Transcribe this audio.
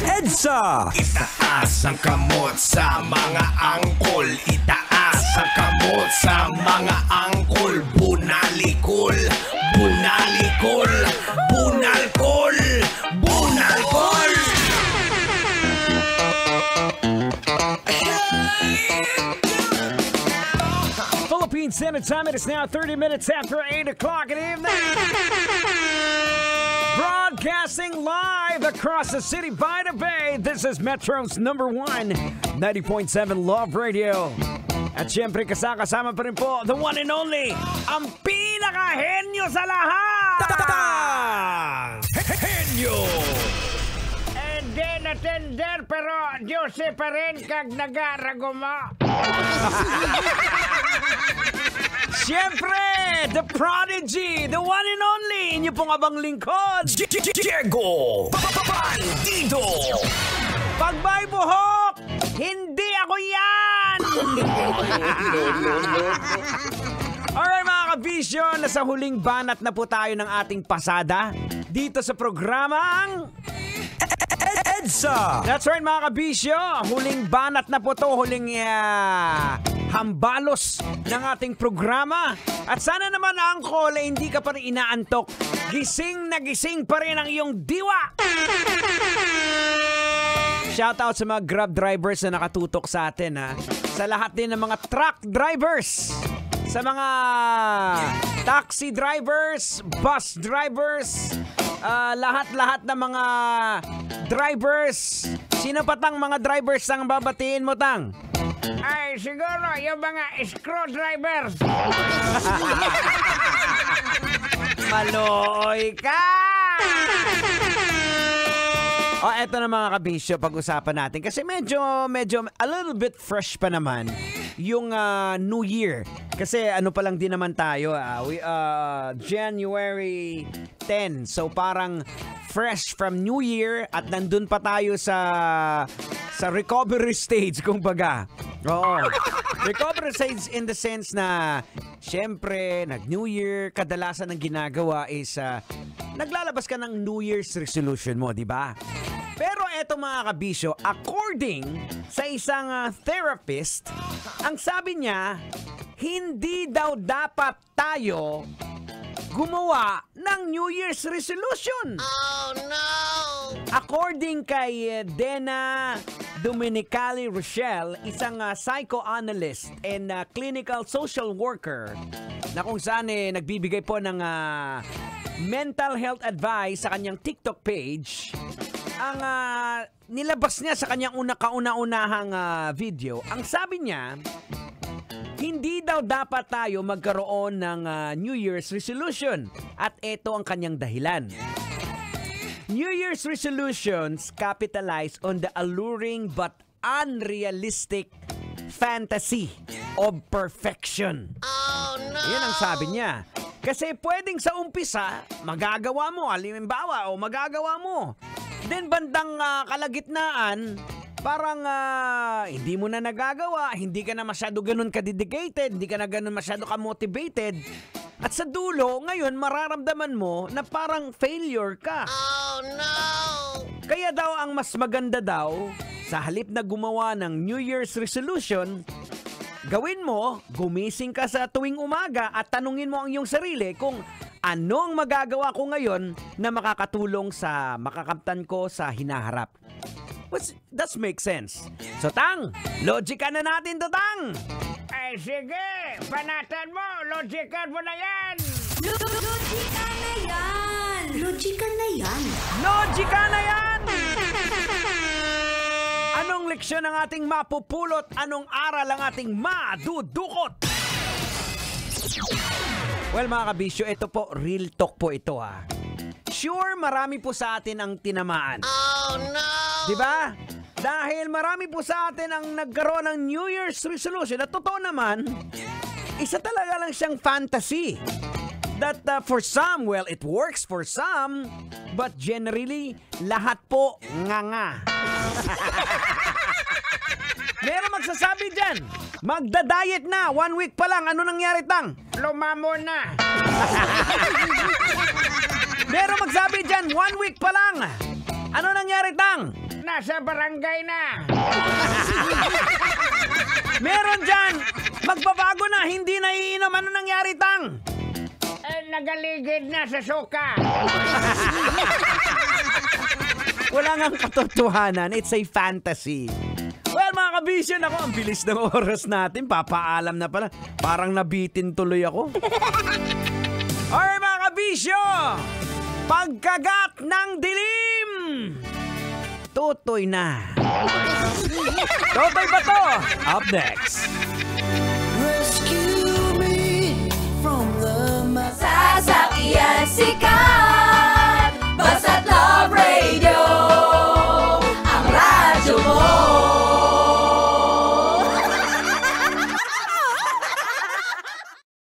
EDSA! Itaas ang kamot sa mga angkol. Itaas ang kamot sa mga angkol. Bunalikol, bunalikol, bunalkol, bunalkol. Philippine Standard Time, it is now 30 minutes after 8 o'clock in the evening. Broadcasting live across the city by the bay, this is Metro's #1, 90.7 Love Radio. At syempre kasama pa rin po, the one and only, ang pinaka-henyo sa lahat! Henyo! Hindi na tender, pero Diyose pa rin kag nagaraguma. Siyempre, the prodigy, the one and only, inyo pong abang lingkod, Diego Bandido! Pag may buhok, hindi ako yan! Alright mga kabisyo, nasa huling banat na po tayo ng ating pasada dito sa programang EDSA! That's right mga kabisyo, huling banat na po to, huling hambalos ng ating programa. At sana naman angkol ay hindi ka pa rin inaantok. Gising na gising pa rin ang iyong diwa. Shoutout sa mga Grab drivers na nakatutok sa atin ha. Sa lahat din ng mga truck drivers. Sa mga taxi drivers, bus drivers, lahat-lahat ng mga drivers. Sino pa tang mga drivers ang babatiin mo tang? Ay, siguro yung mga screwdrivers. Malooy ka! O, eto na mga kabisyo, pag-usapan natin. Kasi medyo, a little bit fresh pa naman yung New Year. Kasi ano pa lang din naman tayo, January 10. So parang fresh from New Year at nandun pa tayo sa recovery stage, kumbaga. Oo. Recovery stage in the sense na syempre, nag-New Year, kadalasan ang ginagawa is naglalabas ka ng New Year's resolution mo, di ba? Pero eto mga kabisyo, according sa isang therapist, ang sabi niya, hindi daw dapat tayo gumawa ng New Year's resolution. Oh no! According kay Dena Dominicali Rochelle, isang psychoanalyst and clinical social worker na kung saan nagbibigay po ng mental health advice sa kanyang TikTok page, ang nilabas niya sa kanyang kauna-unahang video, ang sabi niya, hindi daw dapat tayo magkaroon ng New Year's resolution. At ito ang kanyang dahilan. New Year's resolutions capitalize on the alluring but unrealistic fantasy of perfection. Oh no! Yan ang sabi niya. Kasi pwedeng sa umpisa, magagawa mo, halimbawa, o magagawa mo. Then bandang kalagitnaan, parang hindi mo na nagagawa, hindi ka na masyado ganun ka-dedicated, hindi ka na ganun masyado ka-motivated. At sa dulo, ngayon mararamdaman mo na parang failure ka. Oh no! Kaya daw ang mas maganda daw, sa halip na gumawa ng New Year's resolution, gawin mo, gumising ka sa tuwing umaga at tanungin mo ang iyong sarili kung ano ang magagawa ko ngayon na makakatulong sa makakamtan ko sa hinaharap. That makes sense. So, Tang, logican na natin to, Tang! Ay, sige! Panatan mo! Logican mo na yan! Logican na yan! Logican na yan! Logican na yan! Anong leksyon ang ating mapupulot? Anong aral ang ating madudukot? Well, mga kabisyo, ito po, real talk po ito ha. Sure, marami po sa atin ang tinamaan. Oh no! Diba? Dahil marami po sa atin ang nagkaroon ng New Year's resolution. At totoo naman, isa talaga lang siyang fantasy. That for some, well, it works for some, but generally, lahat po nga. Meron magsasabi dyan, magda-diet na, 1 week pa lang, ano nangyari, Tang? Lumamo na. Meron magsabi dyan, 1 week pa lang, Ano nangyari, Tang? Nasa barangay na. Meron dyan! Magbabago na, hindi na iinom. Ano nangyari, Tang? Nagaligid na sa suka. Wala ngang katotohanan. It's a fantasy. Well, mga kabisyon, ako, ang bilis ng oras natin. Papaalam na pala. Parang nabitin tuloy ako. Alright, mga kabisyo! Pagkagat ng dilim! Tutoy na. Tutoy ba to? Up next.